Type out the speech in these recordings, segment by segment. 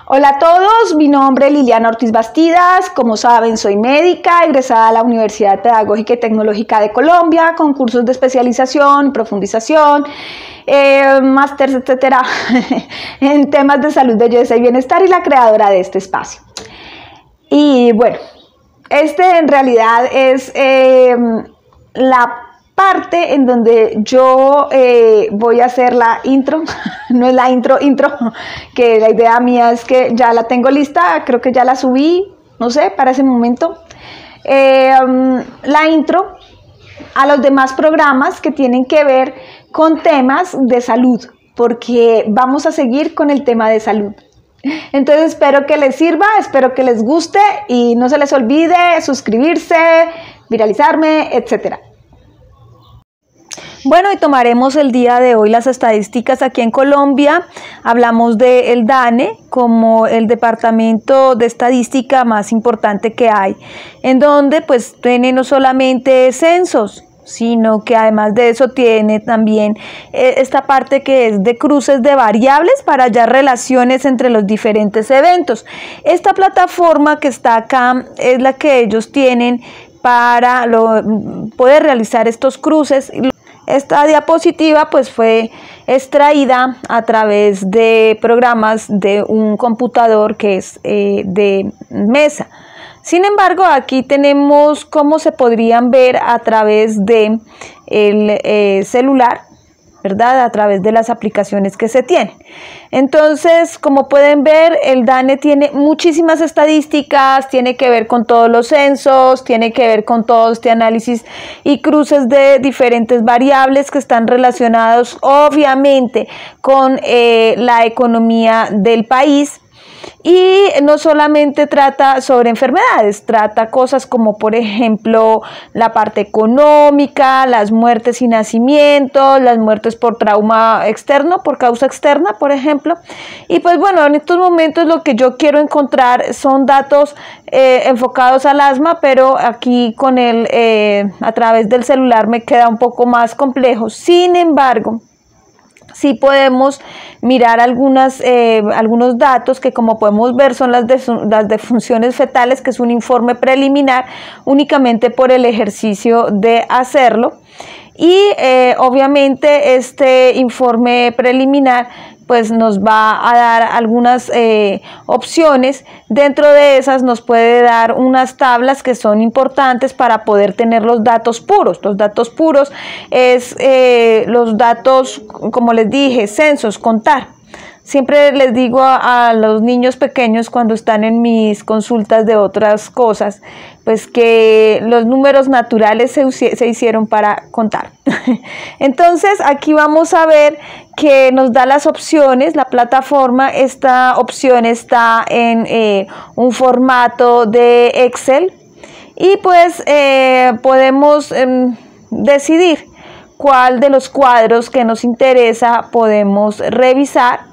Hola a todos, mi nombre es Liliana Ortiz Bastidas, como saben soy médica, egresada de la Universidad Pedagógica y Tecnológica de Colombia, con cursos de especialización, profundización, másters, etcétera, en temas de salud, belleza y bienestar y la creadora de este espacio. Y bueno, este en realidad es la parte en donde yo voy a hacer la intro, no es la intro, que la idea mía es que ya la tengo lista, creo que ya la subí, no sé, para ese momento. La intro a los demás programas que tienen que ver con temas de salud, porque vamos a seguir con el tema de salud. Entonces espero que les sirva, espero que les guste y no se les olvide suscribirse, viralizarme, etcétera. Bueno, y tomaremos el día de hoy las estadísticas aquí en Colombia. Hablamos del DANE como el departamento de estadística más importante que hay, en donde pues tiene no solamente censos, sino que además de eso tiene también esta parte que es de cruces de variables para hallar relaciones entre los diferentes eventos. Esta plataforma que está acá es la que ellos tienen para poder realizar estos cruces. Esta diapositiva pues fue extraída a través de programas de un computador que es de mesa. Sin embargo, aquí tenemos cómo se podrían ver a través de el celular, ¿verdad? A través de las aplicaciones que se tienen. Entonces, como pueden ver, el DANE tiene muchísimas estadísticas, tiene que ver con todos los censos, tiene que ver con todo este análisis y cruces de diferentes variables que están relacionados, obviamente, con la economía del país. Y no solamente trata sobre enfermedades, trata cosas como por ejemplo la parte económica, las muertes y nacimientos, las muertes por trauma externo, por causa externa, por ejemplo. Y pues bueno, en estos momentos lo que yo quiero encontrar son datos enfocados al asma, pero aquí con a través del celular me queda un poco más complejo. Sin embargo, sí podemos mirar algunos datos que, como podemos ver, son las de funciones fetales, que es un informe preliminar únicamente por el ejercicio de hacerlo. Y obviamente este informe preliminar pues nos va a dar algunas opciones. Dentro de esas nos puede dar unas tablas que son importantes para poder tener los datos puros. Los datos puros es los datos, como les dije, censos, contar. Siempre les digo a los niños pequeños cuando están en mis consultas de otras cosas, pues que los números naturales se hicieron para contar. Entonces aquí vamos a ver que nos da las opciones, la plataforma. Esta opción está en un formato de Excel y pues podemos decidir cuál de los cuadros que nos interesa podemos revisar.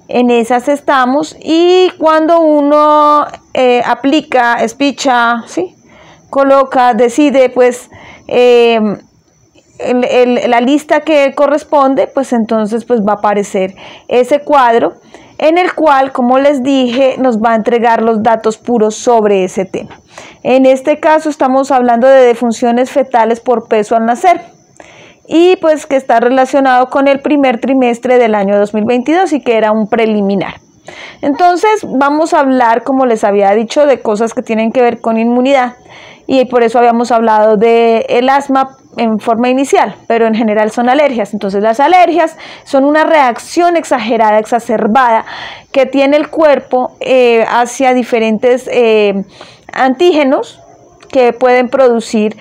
En esas estamos, y cuando uno aplica, espicha, ¿sí?, coloca, decide pues la lista que corresponde, pues entonces pues va a aparecer ese cuadro en el cual, como les dije, nos va a entregar los datos puros sobre ese tema. En este caso estamos hablando de defunciones fetales por peso al nacer, y pues que está relacionado con el primer trimestre del año 2022 y que era un preliminar. Entonces vamos a hablar, como les había dicho, de cosas que tienen que ver con inmunidad, y por eso habíamos hablado del asma en forma inicial, pero en general son alergias. Entonces las alergias son una reacción exagerada, exacerbada, que tiene el cuerpo hacia diferentes antígenos que pueden producir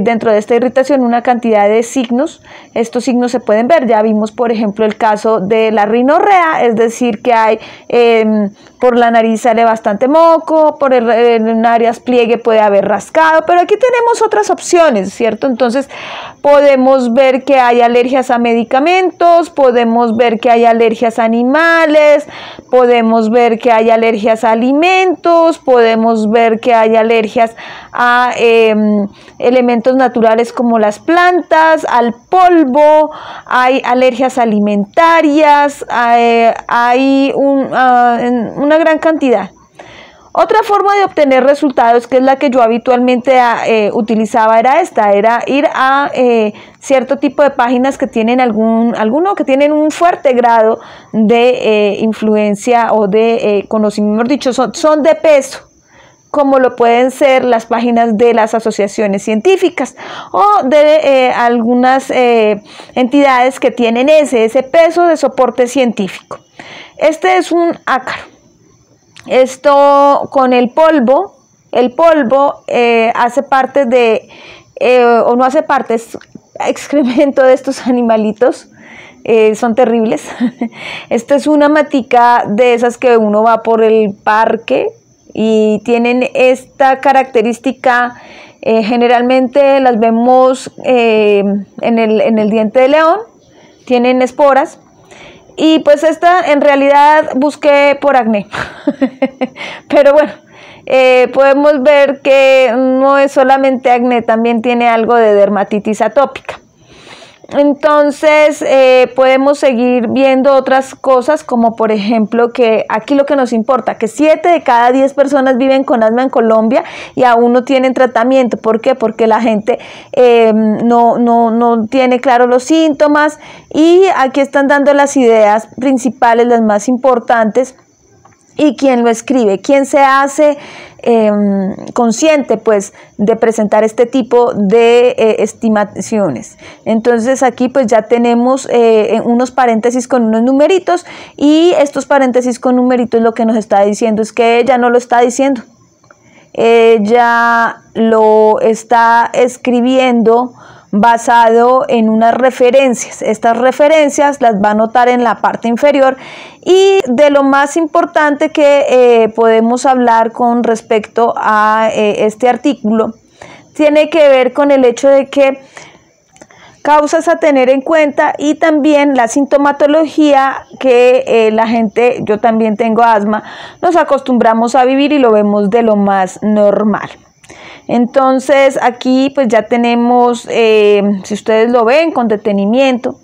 dentro de esta irritación una cantidad de signos. Estos signos se pueden ver, ya vimos por ejemplo el caso de la rinorrea, es decir que hay por la nariz sale bastante moco, por en áreas pliegue puede haber rascado, pero aquí tenemos otras opciones, ¿cierto? Entonces podemos ver que hay alergias a medicamentos, podemos ver que hay alergias a animales, podemos ver que hay alergias a alimentos, podemos ver que hay alergias a elementos naturales como las plantas, al polvo, hay alergias alimentarias, hay una gran cantidad. Otra forma de obtener resultados, que es la que yo habitualmente utilizaba, era ir a cierto tipo de páginas que tienen que tienen un fuerte grado de influencia o de conocimiento, mejor dicho, son de peso, como lo pueden ser las páginas de las asociaciones científicas o de algunas entidades que tienen ese peso de soporte científico. Este es un ácaro. Esto con el polvo hace parte de, o no hace parte, es excremento de estos animalitos, son terribles. Esta es una matica de esas que uno va por el parque y tienen esta característica, generalmente las vemos en el diente de león, tienen esporas. Y pues esta en realidad busqué por acné, pero bueno, podemos ver que no es solamente acné, también tiene algo de dermatitis atópica. Entonces podemos seguir viendo otras cosas, como por ejemplo que aquí lo que nos importa, que 7 de cada 10 personas viven con asma en Colombia y aún no tienen tratamiento. ¿Por qué? Porque la gente no tiene claro los síntomas, y aquí están dando las ideas principales, las más importantes. ¿Y quién lo escribe? ¿Quién se hace consciente pues de presentar este tipo de estimaciones? Entonces aquí pues ya tenemos unos paréntesis con unos numeritos, y estos paréntesis con numeritos lo que nos está diciendo es que ella no lo está diciendo, ella lo está escribiendo basado en unas referencias. Estas referencias las va a notar en la parte inferior, y de lo más importante que podemos hablar con respecto a este artículo tiene que ver con el hecho de que causas a tener en cuenta, y también la sintomatología que la gente, yo también tengo asma, nos acostumbramos a vivir y lo vemos de lo más normal. Entonces aquí pues ya tenemos, si ustedes lo ven con detenimiento,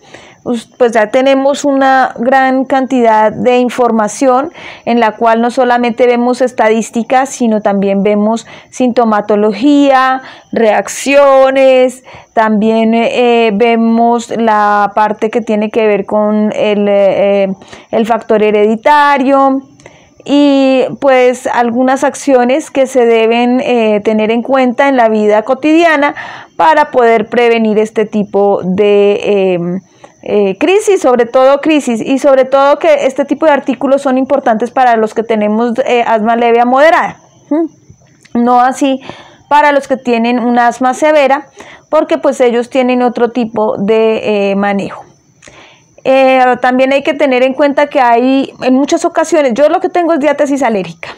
pues ya tenemos una gran cantidad de información en la cual no solamente vemos estadísticas, sino también vemos sintomatología, reacciones, también vemos la parte que tiene que ver con el factor hereditario, y pues algunas acciones que se deben tener en cuenta en la vida cotidiana para poder prevenir este tipo de crisis, sobre todo crisis, y sobre todo que este tipo de artículos son importantes para los que tenemos asma leve a moderada, no así para los que tienen un asma severa, porque pues ellos tienen otro tipo de manejo. También hay que tener en cuenta que hay en muchas ocasiones, yo lo que tengo es diátesis alérgica.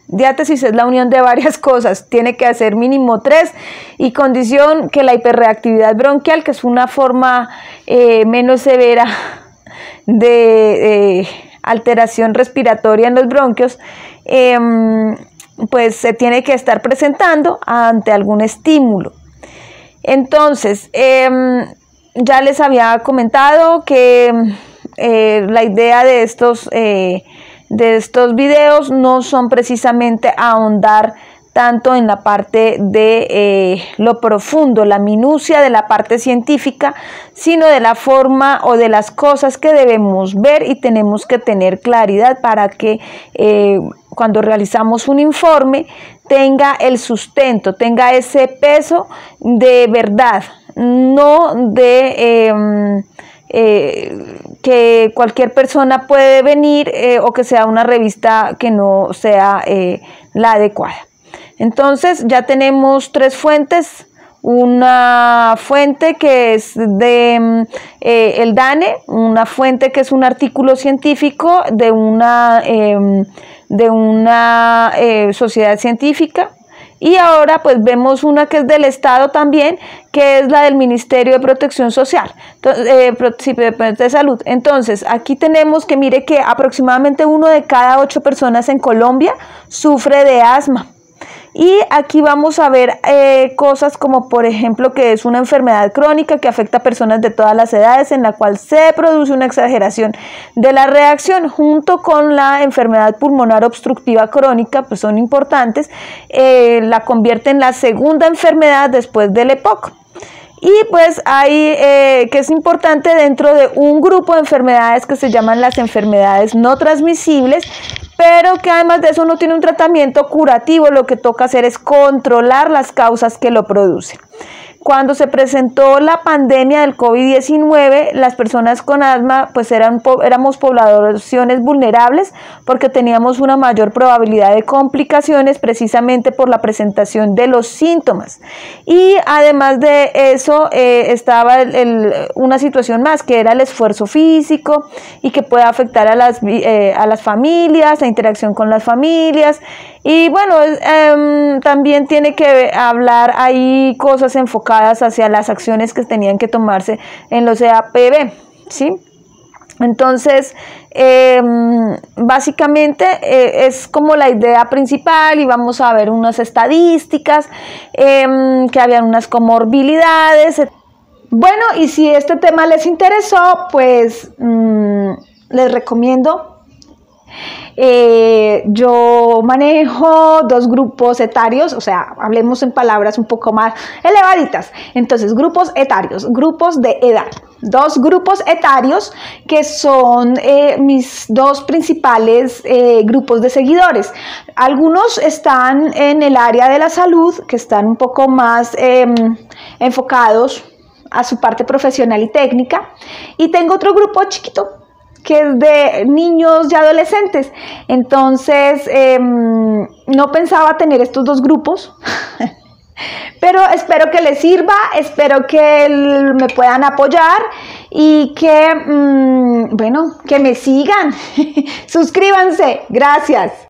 Diátesis es la unión de varias cosas, tiene que hacer mínimo 3, y condición que la hiperreactividad bronquial, que es una forma menos severa de alteración respiratoria en los bronquios, pues se tiene que estar presentando ante algún estímulo. Entonces, ya les había comentado que la idea de estos videos no son precisamente ahondar tanto en la parte de lo profundo, la minucia de la parte científica, sino de la forma o de las cosas que debemos ver y tenemos que tener claridad para que cuando realizamos un informe tenga el sustento, tenga ese peso de verdad, no de que cualquier persona puede venir o que sea una revista que no sea la adecuada. Entonces ya tenemos 3 fuentes. Una fuente que es de el DANE, una fuente que es un artículo científico de una sociedad científica, y ahora pues vemos una que es del Estado también, que es la del Ministerio de Protección Social, de Salud. Entonces aquí tenemos que mire que aproximadamente 1 de cada 8 personas en Colombia sufre de asma. Y aquí vamos a ver cosas como, por ejemplo, que es una enfermedad crónica que afecta a personas de todas las edades, en la cual se produce una exageración de la reacción, junto con la enfermedad pulmonar obstructiva crónica, pues son importantes, la convierte en la segunda enfermedad después del EPOC. Y pues hay que es importante dentro de un grupo de enfermedades que se llaman las enfermedades no transmisibles, pero que además de eso no tiene un tratamiento curativo. Lo que toca hacer es controlar las causas que lo producen. Cuando se presentó la pandemia del COVID-19, las personas con asma pues éramos poblaciones vulnerables porque teníamos una mayor probabilidad de complicaciones precisamente por la presentación de los síntomas. Y además de eso estaba una situación más, que era el esfuerzo físico y que puede afectar a las familias, la interacción con las familias. Y bueno, también tiene que hablar ahí cosas enfocadas hacia las acciones que tenían que tomarse en los EAPB, ¿sí? Entonces, básicamente es como la idea principal, y vamos a ver unas estadísticas, que habían unas comorbilidades. Bueno, y si este tema les interesó, pues les recomiendo. Yo manejo 2 grupos etarios, o sea, hablemos en palabras un poco más elevaditas. Entonces, grupos etarios, grupos de edad. 2 grupos etarios que son mis 2 principales grupos de seguidores. Algunos están en el área de la salud, que están un poco más enfocados a su parte profesional y técnica. Y tengo otro grupo chiquito, que es de niños y adolescentes. Entonces, no pensaba tener estos 2 grupos, pero espero que les sirva, espero que me puedan apoyar y que, bueno, que me sigan. Suscríbanse. Gracias.